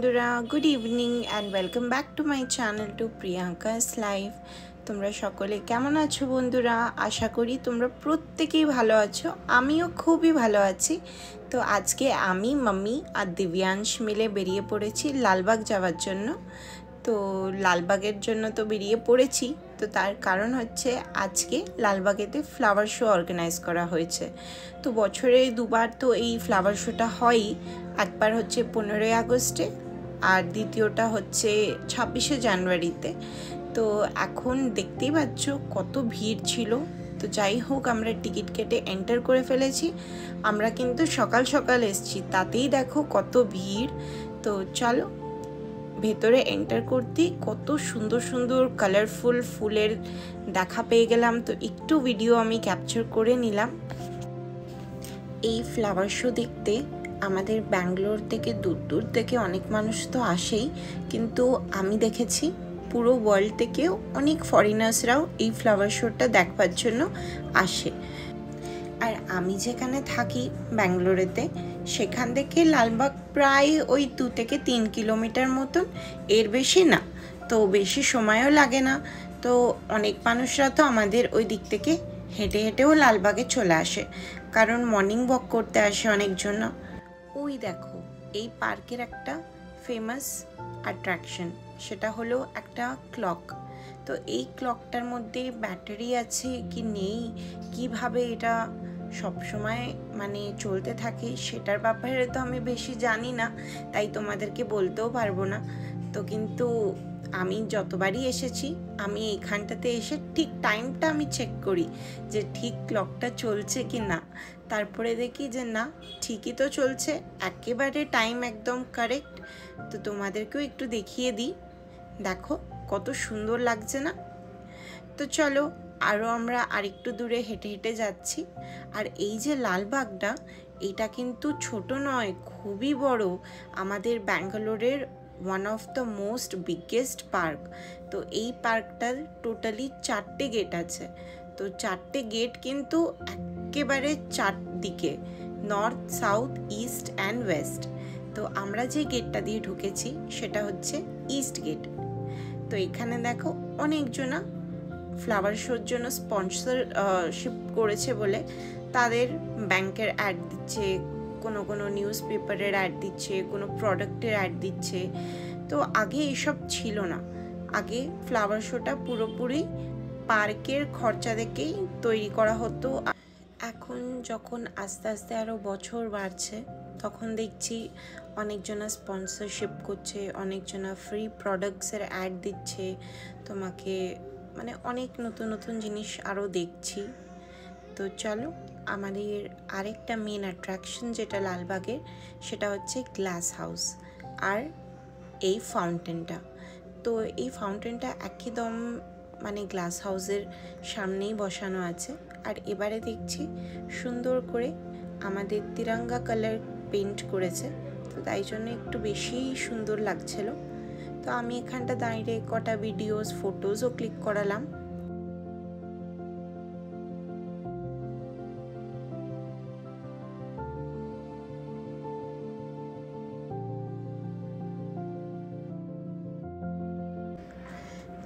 বন্ধুরা, good evening and welcome back to my channel to Priyanka's life. তোমরা সকলে কেমন আছো বন্ধুরা? আশা করি তোমরা প্রত্যেকেই ভালো আছো। আমিও খুবই ভালো আছি। তো আজকে আমি, মাম্মি আর দিব্যাংশ মিলে বেরিয়ে পড়েছি লালবাগ যাওয়ার জন্য। তো লালবাগের জন্য তো বেরিয়ে পড়েছি, তো তার কারণ হচ্ছে আজকে লালবাগেতে ফ্লাওয়ার শো অর্গানাইজ করা হয়েছে। তো বছরে দুবার তো এই ফ্লাওয়ার শোটা হয়ই। একবার হচ্ছে 15ই আগস্টে আর দ্বিতীয়টা হচ্ছে 26শে জানুয়ারিতে। তো এখন দেখতেই পাচ্ছ কত ভিড় ছিল। তো যাই হোক, আমরা টিকিট কেটে এন্টার করে ফেলেছি। আমরা কিন্তু সকাল সকাল এসেছি, তাতেই দেখো কত ভিড়। তো চলো, ভেতরে এন্টার করতেই কত সুন্দর সুন্দর কালারফুল ফুলের দেখা পেয়ে গেলাম। তো একটু ভিডিও আমি ক্যাপচার করে নিলাম। এই ফ্লাওয়ার শো দেখতে আমাদের ব্যাঙ্গালোর থেকে দূর দূর থেকে অনেক মানুষ তো আসেই, কিন্তু আমি দেখেছি পুরো ওয়ার্ল্ড থেকেও অনেক ফরেনার্সরাও এই ফ্লাওয়ার শোটা দেখবার জন্য আসে। আর আমি যেখানে থাকি ব্যাঙ্গালোরেতে, সেখান থেকে লালবাগ প্রায় ওই 2 থেকে 3 কিলোমিটার মতন, এর বেশি না। তো বেশি সময়ও লাগে না। তো অনেক মানুষরা তো আমাদের ওই দিক থেকে হেঁটে হেঁটেও লালবাগে চলে আসে, কারণ মর্নিং ওয়াক করতে আসে অনেকজন। ওই দেখো, এই পার্কের একটা ফেমাস অ্যাট্রাকশন, সেটা হলো একটা ক্লক। তো এই ক্লকটার মধ্যে ব্যাটারি আছে কি নেই, কিভাবে এটা সব সময় মানে চলতে থাকে, সেটার ব্যাপারে তো আমি বেশি জানি না, তাই তোমাদেরকে বলতেও পারবো না। তো কিন্তু আমি যতবারই এসেছি, আমি এইখানটাতে এসে ঠিক টাইমটা আমি চেক করি যে ঠিক ক্লকটা চলছে কি না। তারপরে দেখি যে না, ঠিকই তো চলছে, একেবারে টাইম একদম কারেক্ট। তো তোমাদেরকেও একটু দেখিয়ে দিই, দেখো কত সুন্দর লাগছে না? তো চলো, আরও আমরা আরেকটু দূরে হেঁটে হেঁটে যাচ্ছি। আর এই যে লালবাগটা, এটা কিন্তু ছোট নয়, খুবই বড়। আমাদের ব্যাঙ্গালোরের one of the most biggest park. তো এই পার্কটার টোটালি 4টে গেট আছে। তো 4টে গেট কিন্তু একেবারে চারদিকে, north, south, east and West. তো আমরা যে গেটটা দিয়ে ঢুকেছি সেটা হচ্ছে ইস্ট গেট। তো এখানে দেখো অনেকজনা ফ্লাওয়ার শোর জন্য স্পন্সরশিপ করেছে বলে তাদের ব্যাংকের অ্যাড দিচ্ছে, কোনো নিউজ পেপারের অ্যাড দিচ্ছে, কোনো প্রোডাক্টের অ্যাড দিচ্ছে। তো আগে এসব ছিল না। আগে ফ্লাওয়ার শোটা পুরোপুরি পার্কের খরচা থেকেই তৈরি করা হতো। এখন যখন আস্তে আস্তে আরও বছর বাড়ছে, তখন দেখছি অনেকজনা স্পন্সরশিপ করছে, অনেকজনা ফ্রি প্রোডাক্টসের অ্যাড দিচ্ছে তোমাকে, মানে অনেক নতুন নতুন জিনিস আরও দেখছি। তো চলো, আমাদের আরেকটা মেন অ্যাট্রাকশন যেটা লালবাগের, সেটা হচ্ছে গ্লাস হাউস আর এই ফাউন্টেনটা। তো এই ফাউন্টেনটা একদম মানে গ্লাস হাউসের সামনেই বসানো আছে। আর এবারে দেখছি সুন্দর করে আমাদের তিরঙ্গা কালার পেন্ট করেছে, তো তাই জন্য একটু বেশি সুন্দর লাগছিল। তো আমি এখানটা দাঁড়িয়ে কটা ভিডিওস, ফটোজও ক্লিক করালাম।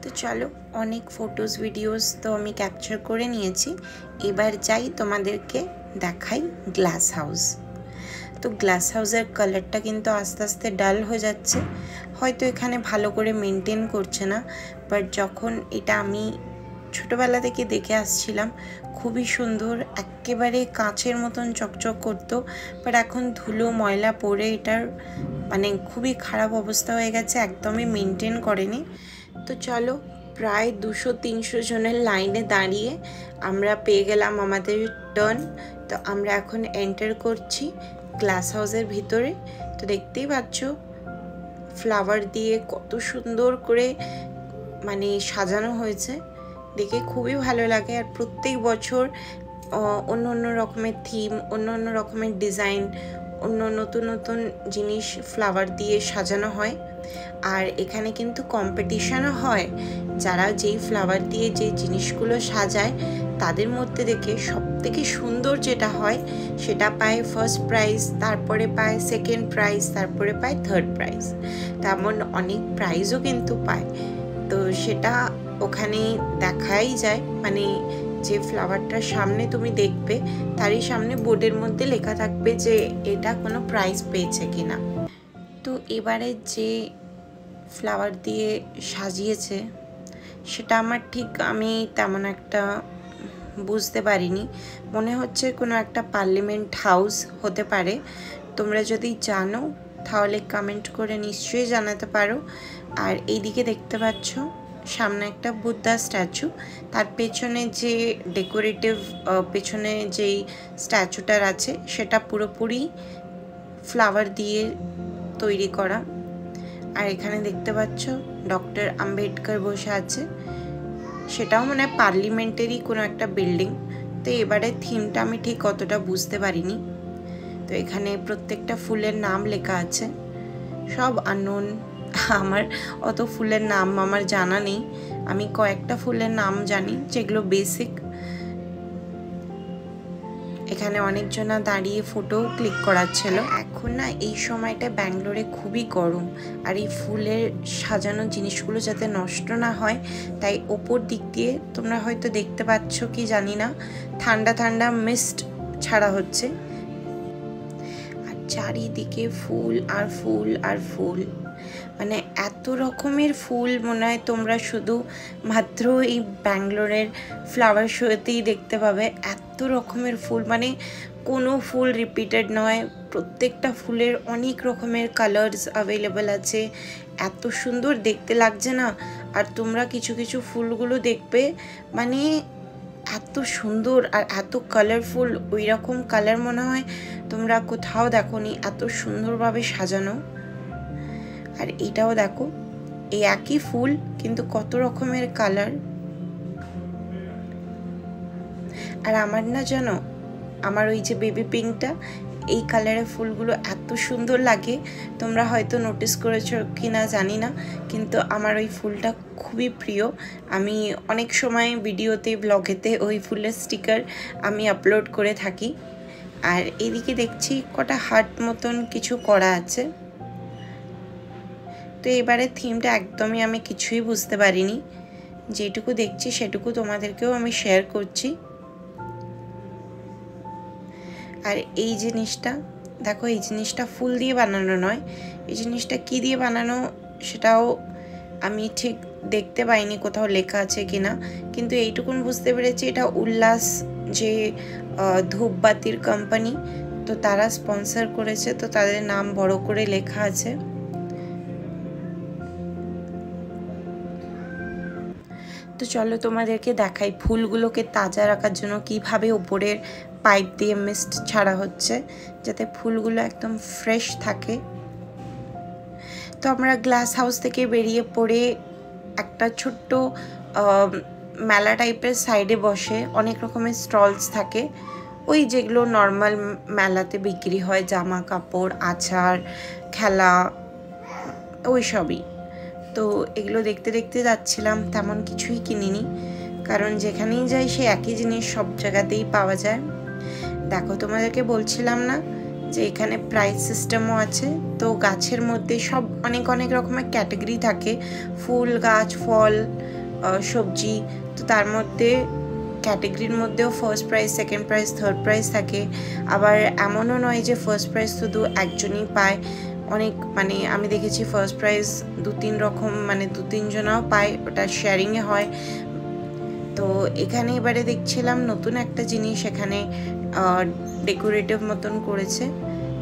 তো চলো, অনেক ফটোজ ভিডিওস তো আমি ক্যাপচার করে নিয়েছি। এবার যাই তোমাদেরকে দেখাই গ্লাস হাউস। তো গ্লাস হাউসের কালারটা কিন্তু আস্তে আস্তে ডাল হয়ে যাচ্ছে, হয়তো এখানে ভালো করে মেনটেন করছে না। বাট যখন এটা আমি ছোটোবেলা থেকে দেখে আসছিলাম, খুবই সুন্দর, একেবারে কাঁচের মতন চকচক করতো। বাট এখন ধুলো ময়লা পড়ে এটার মানে খুবই খারাপ অবস্থা হয়ে গেছে, একদমই মেনটেন করেনি। তো চলো, প্রায় 200-300 জনের লাইনে দাঁড়িয়ে আমরা পেয়ে গেলাম আমাদের টার্ন। তো আমরা এখন এন্টার করছি গ্লাস হাউসের ভিতরে। তো দেখতেই পাচ্ছ ফ্লাওয়ার দিয়ে কত সুন্দর করে মানে সাজানো হয়েছে, দেখে খুবই ভালো লাগে। আর প্রত্যেক বছর অন্য অন্য রকমের থিম, অন্য অন্য রকমের ডিজাইন, অন্য নতুন নতুন জিনিস ফ্লাওয়ার দিয়ে সাজানো হয়। আর এখানে কিন্তু কম্পিটিশনও হয়, যারা যেই ফ্লাওয়ার দিয়ে যে জিনিসগুলো সাজায় তাদের মধ্যে থেকে সবথেকে সুন্দর যেটা হয় সেটা পায় ফার্স্ট প্রাইজ, তারপরে পায় সেকেন্ড প্রাইজ, তারপরে পায় থার্ড প্রাইজ। তেমন অনেক প্রাইজও কিন্তু পায়। তো সেটা ওখানে দেখাই যায়, মানে যে ফ্লাওয়ারটার সামনে তুমি দেখবে তারই সামনে বোর্ডের মধ্যে লেখা থাকবে যে এটা কোনো প্রাইজ পেয়েছে কিনা। তো এবারে যে ফ্লাওয়ার দিয়ে সাজিয়েছে সেটা আমার ঠিক আমি তেমন একটা বুঝতে পারিনি, মনে হচ্ছে কোনো একটা পার্লামেন্ট হাউস হতে পারে। তোমরা যদি জানো তাহলে কমেন্ট করে নিশ্চয়ই জানাতে পারো। আর এইদিকে দেখতে পাচ্ছ সামনে একটা বুদ্ধা স্ট্যাচু, তার পেছনে যে ডেকোরেটিভ পেছনে যেই স্ট্যাচুটার আছে সেটা পুরোপুরি ফ্লাওয়ার দিয়ে তৈরি করা। আর এখানে দেখতে পাচ্ছ ডক্টর আম্বেদকর বসে আছে, সেটাও মানে পার্লামেন্টেরই কোনো একটা বিল্ডিং। তো এবারে থিমটা আমি ঠিক অতটা বুঝতে পারিনি। তো এখানে প্রত্যেকটা ফুলের নাম লেখা আছে, সব আননোন। আমার অত ফুলের নাম আমার জানা নেই, আমি কয়েকটা ফুলের নাম জানি যেগুলো বেসিক। এখানে অনেকজনা দাঁড়িয়ে ফটো ক্লিক করাচ্ছিল। এখন না এই সময়টা ব্যাঙ্গালোরে খুবই গরম, আর এই ফুলের সাজানো জিনিসগুলো যাতে নষ্ট না হয় তাই ওপর দিক দিয়ে তোমরা হয়তো দেখতে পাচ্ছ কি জানি না, ঠান্ডা ঠান্ডা মিস্ট ছাড়া হচ্ছে। আর চারিদিকে ফুল আর ফুল আর ফুল, মানে এত রকমের ফুল মনে হয় তোমরা শুধু মাত্র এই ব্যাঙ্গালোরের ফ্লাওয়ার শোতেই দেখতে পাবে। এত রকমের ফুল, মানে কোনো ফুল রিপিটেড নয়, প্রত্যেকটা ফুলের অনেক রকমের কালার্স অ্যাভেলেবেল আছে। এত সুন্দর দেখতে লাগছে না। আর তোমরা কিছু কিছু ফুলগুলো দেখবে মানে এত সুন্দর আর এত কালারফুল, ওই রকম কালার মনে হয় তোমরা কোথাও দেখোনি, এত সুন্দরভাবে সাজানো। আর এটাও দেখো, এই একই ফুল কিন্তু কত রকমের কালার। আর আমার না জানো, আমার ওই যে বেবি পিঙ্কটা, এই কালারের ফুলগুলো এত সুন্দর লাগে। তোমরা হয়তো নোটিস করেছো কি না জানি না, কিন্তু আমার ওই ফুলটা খুবই প্রিয়। আমি অনেক সময় ভিডিওতে ব্লগেতে ওই ফুলের স্টিকার আমি আপলোড করে থাকি। আর এদিকে দেখছি কটা হার্ট মতন কিছু করা আছে। তো এবারে থিমটা একদমই আমি কিছুই বুঝতে পারিনি, যেটুকু দেখছি সেটুকু তোমাদেরকেও আমি শেয়ার করছি। আর এই জিনিসটা দেখো, এই জিনিসটা ফুল দিয়ে বানানো নয়, এই জিনিসটা কি দিয়ে বানানো সেটাও আমি ঠিক দেখতে পাইনি কোথাও লেখা আছে কিনা, কিন্তু এইটুকুন বুঝতে পেরেছি এটা উল্লাস যে ধূপবাতির কোম্পানি, তো তারা স্পন্সর করেছে, তো তাদের নাম বড় করে লেখা আছে। তো চলো তোমাদেরকে দেখাই ফুলগুলোকে তাজা রাখার জন্য কিভাবে উপরের পাইপ দিয়ে মিস্ট ছাড়া হচ্ছে যাতে ফুলগুলো একদম ফ্রেশ থাকে। তো আমরা গ্লাস হাউস থেকে বেরিয়ে পড়ে একটা ছোট্ট মেলা টাইপের সাইডে বসে অনেক রকমের স্টলস থাকে, ওই যেগুলো নর্মাল মেলাতে বিক্রি হয়, জামা কাপড়, আচার, খেলা, ওই সবই। তো এগুলো দেখতে দেখতে যাচ্ছিলাম, তেমন কিছুই কিনিনি, কারণ যেখানেই যাই সে একই জিনিস সব জায়গাতেই পাওয়া যায়। দেখো তোমাদেরকে বলছিলাম না যে এখানে প্রাইস সিস্টেমও আছে। তো গাছের মধ্যে সব অনেক অনেক রকমের ক্যাটাগরি থাকে, ফুল গাছ, ফল, সবজি। তো তার মধ্যে ক্যাটাগরির মধ্যেও first prize, second prize, third prize থাকে। আবার এমনও নয় যে ফার্স্ট প্রাইজ শুধু একজনই পায়, অনেক মানে আমি দেখেছি ফার্স্ট প্রাইজ দু তিন রকম, মানে দু তিনজনাও পায়, ওটা শেয়ারিংয়ে হয়। তো এখানে এবারে দেখছিলাম নতুন একটা জিনিস, এখানে ডেকোরেটিভ মতন করেছে,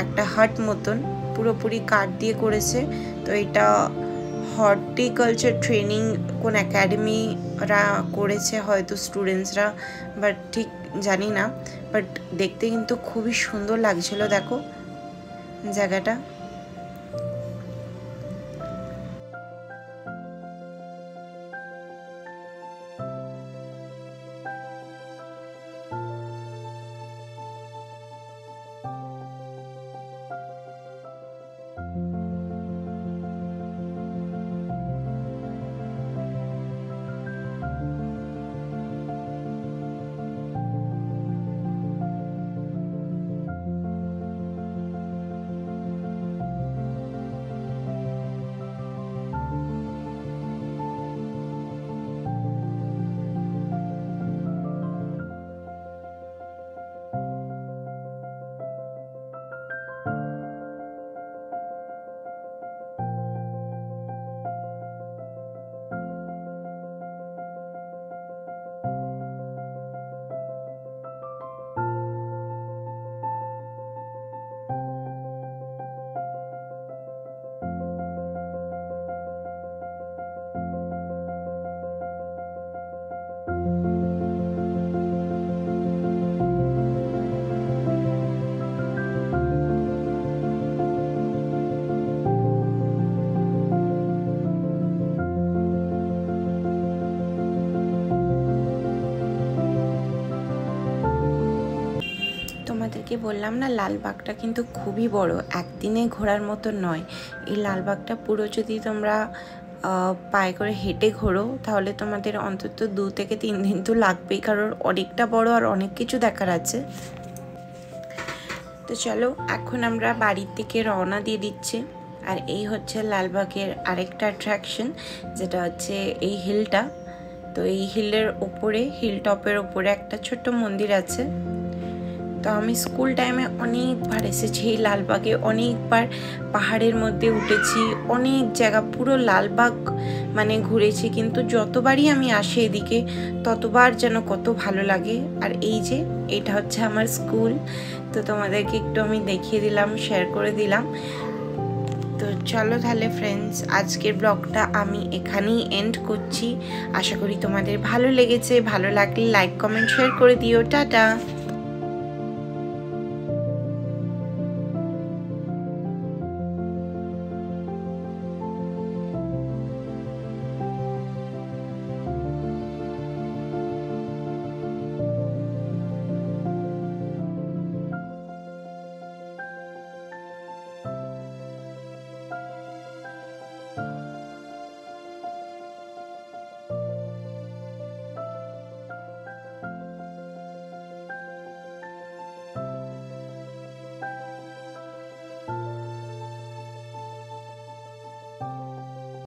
একটা হাট মতন পুরোপুরি কাঠ দিয়ে করেছে। তো এটা হর্টিকালচার ট্রেনিং কোন একাডেমিরা করেছে হয়তো স্টুডেন্টসরা, বাট ঠিক জানি না। বাট দেখতে কিন্তু খুবই সুন্দর লাগছিল, দেখো জায়গাটা। তোমাদেরকে বললাম না, লালবাগটা কিন্তু খুবই বড়, একদিনে ঘোরার মতো নয়। এই লালবাগটা পুরো যদি তোমরা পায়ে করে হেঁটে ঘোরো তাহলে তোমাদের অন্তত 2 থেকে 3 দিন তো লাগবেই, কারণ অনেকটা বড় আর অনেক কিছু দেখার আছে। তো চলো এখন আমরা বাড়ির থেকে রওনা দিয়ে দিচ্ছি। আর এই হচ্ছে লালবাগের আরেকটা অ্যাট্রাকশন, যেটা হচ্ছে এই হিলটা। তো এই হিলের ওপরে, হিল টপের ওপরে একটা ছোট্ট মন্দির আছে। তো আমি স্কুল টাইমে অনেকবার এসেছি এই লালবাগে, অনেকবার পাহাড়ের মধ্যে উঠেছি, অনেক জায়গা পুরো লালবাগ মানে ঘুরেছি, কিন্তু যতবারই আমি আসি এদিকে ততবার যেন কত ভালো লাগে। আর এই যে এটা হচ্ছে আমার স্কুল, তো তোমাদেরকে একটু আমি দেখিয়ে দিলাম, শেয়ার করে দিলাম। তো চলো তাহলে ফ্রেন্ডস, আজকের ব্লগটা আমি এখানেই এন্ড করছি। আশা করি তোমাদের ভালো লেগেছে, ভালো লাগলে লাইক কমেন্ট শেয়ার করে দিও। টাটা।